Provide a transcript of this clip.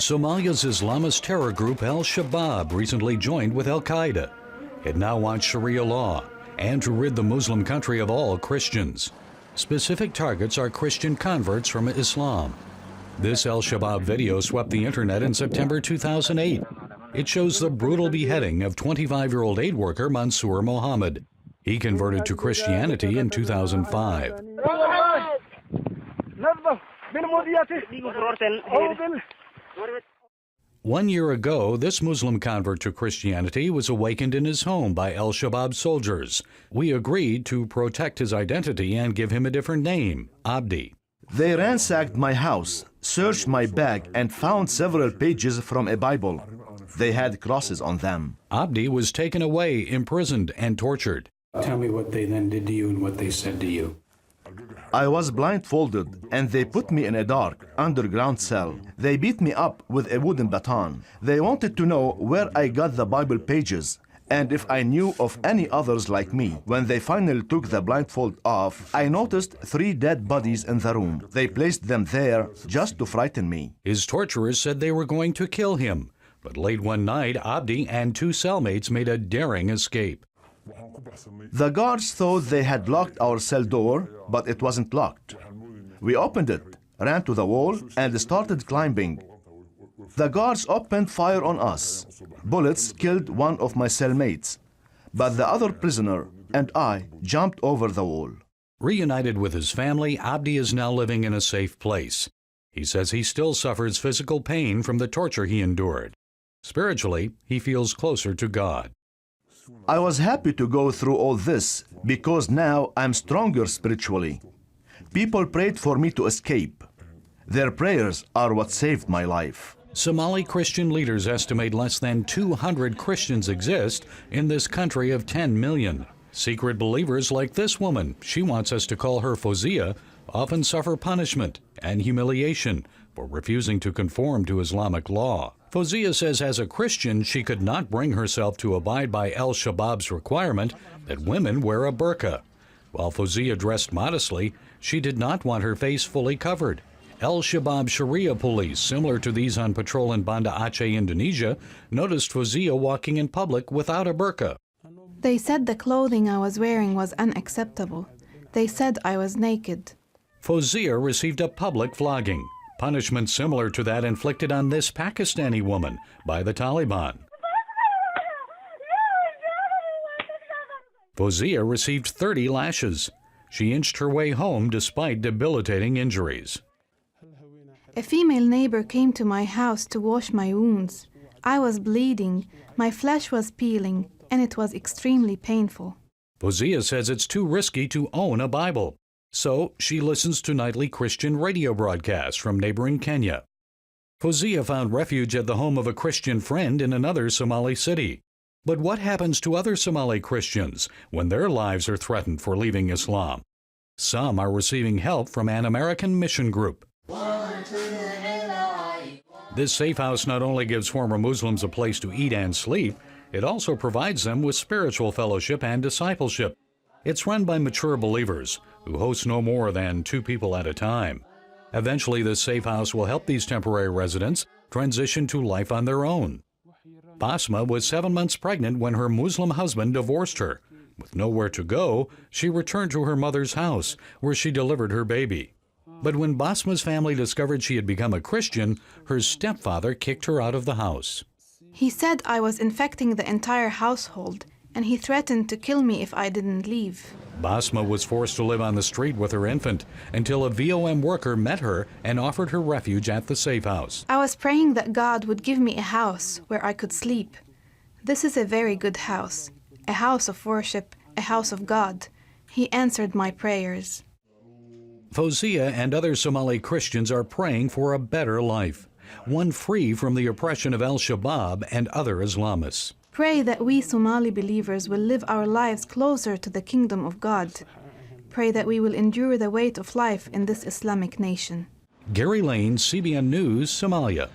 Somalia's Islamist terror group al-Shabab recently joined with al-Qaeda. It now wants Sharia law and to rid the Muslim country of all Christians. Specific targets are Christian converts from Islam. This al-Shabab video swept the internet in September 2008. It shows the brutal beheading of 25-year-old aid worker Mansour Mohammed. He converted to Christianity in 2005. 1 year ago, this Muslim convert to Christianity was awakened in his home by al-Shabab soldiers. We agreed to protect his identity and give him a different name, Abdi. They ransacked my house, searched my bag, and found several pages from a Bible. They had crosses on them. Abdi was taken away, imprisoned, and tortured. Tell me what they then did to you and what they said to you. I was blindfolded, and they put me in a dark, underground cell. They beat me up with a wooden baton. They wanted to know where I got the Bible pages, and if I knew of any others like me. When they finally took the blindfold off, I noticed 3 dead bodies in the room. They placed them there just to frighten me. His torturers said they were going to kill him. But late one night, Abdi and 2 cellmates made a daring escape. The guards thought they had locked our cell door, but it wasn't locked. We opened it, ran to the wall, and started climbing. The guards opened fire on us. Bullets killed one of my cellmates, but the other prisoner and I jumped over the wall. Reunited with his family, Abdi is now living in a safe place. He says he still suffers physical pain from the torture he endured. Spiritually, he feels closer to God. I was happy to go through all this because now I'm stronger spiritually. People prayed for me to escape. Their prayers are what saved my life. Somali Christian leaders estimate less than 200 Christians exist in this country of 10 million. Secret believers like this woman, she wants us to call her Fozia, often suffer punishment and humiliation for refusing to conform to Islamic law. Fozia says as a Christian, she could not bring herself to abide by al-Shabab's requirement that women wear a burqa. While Fozia dressed modestly, she did not want her face fully covered. Al-Shabab Sharia police, similar to these on patrol in Banda Aceh, Indonesia, noticed Fozia walking in public without a burqa. They said the clothing I was wearing was unacceptable. They said I was naked. Fozia received a public flogging, punishment similar to that inflicted on this Pakistani woman by the Taliban. Fozia received 30 lashes. She inched her way home despite debilitating injuries. A female neighbor came to my house to wash my wounds. I was bleeding, my flesh was peeling, and it was extremely painful. Fozia says it's too risky to own a Bible, so she listens to nightly Christian radio broadcasts from neighboring Kenya. Fozia found refuge at the home of a Christian friend in another Somali city. But what happens to other Somali Christians when their lives are threatened for leaving Islam? Some are receiving help from an American mission group. This safe house not only gives former Muslims a place to eat and sleep, it also provides them with spiritual fellowship and discipleship. It's run by mature believers who host no more than 2 people at a time. Eventually, this safe house will help these temporary residents transition to life on their own. Basma was 7 months pregnant when her Muslim husband divorced her. With nowhere to go, she returned to her mother's house, where she delivered her baby. But when Basma's family discovered she had become a Christian, her stepfather kicked her out of the house. He said I was infecting the entire household, and he threatened to kill me if I didn't leave. Basma was forced to live on the street with her infant until a VOM worker met her and offered her refuge at the safe house. I was praying that God would give me a house where I could sleep. This is a very good house, a house of worship, a house of God. He answered my prayers. Fozia and other Somali Christians are praying for a better life, one free from the oppression of al-Shabab and other Islamists. Pray that we Somali believers will live our lives closer to the kingdom of God. Pray that we will endure the weight of life in this Islamic nation. Gary Lane, CBN News, Somalia.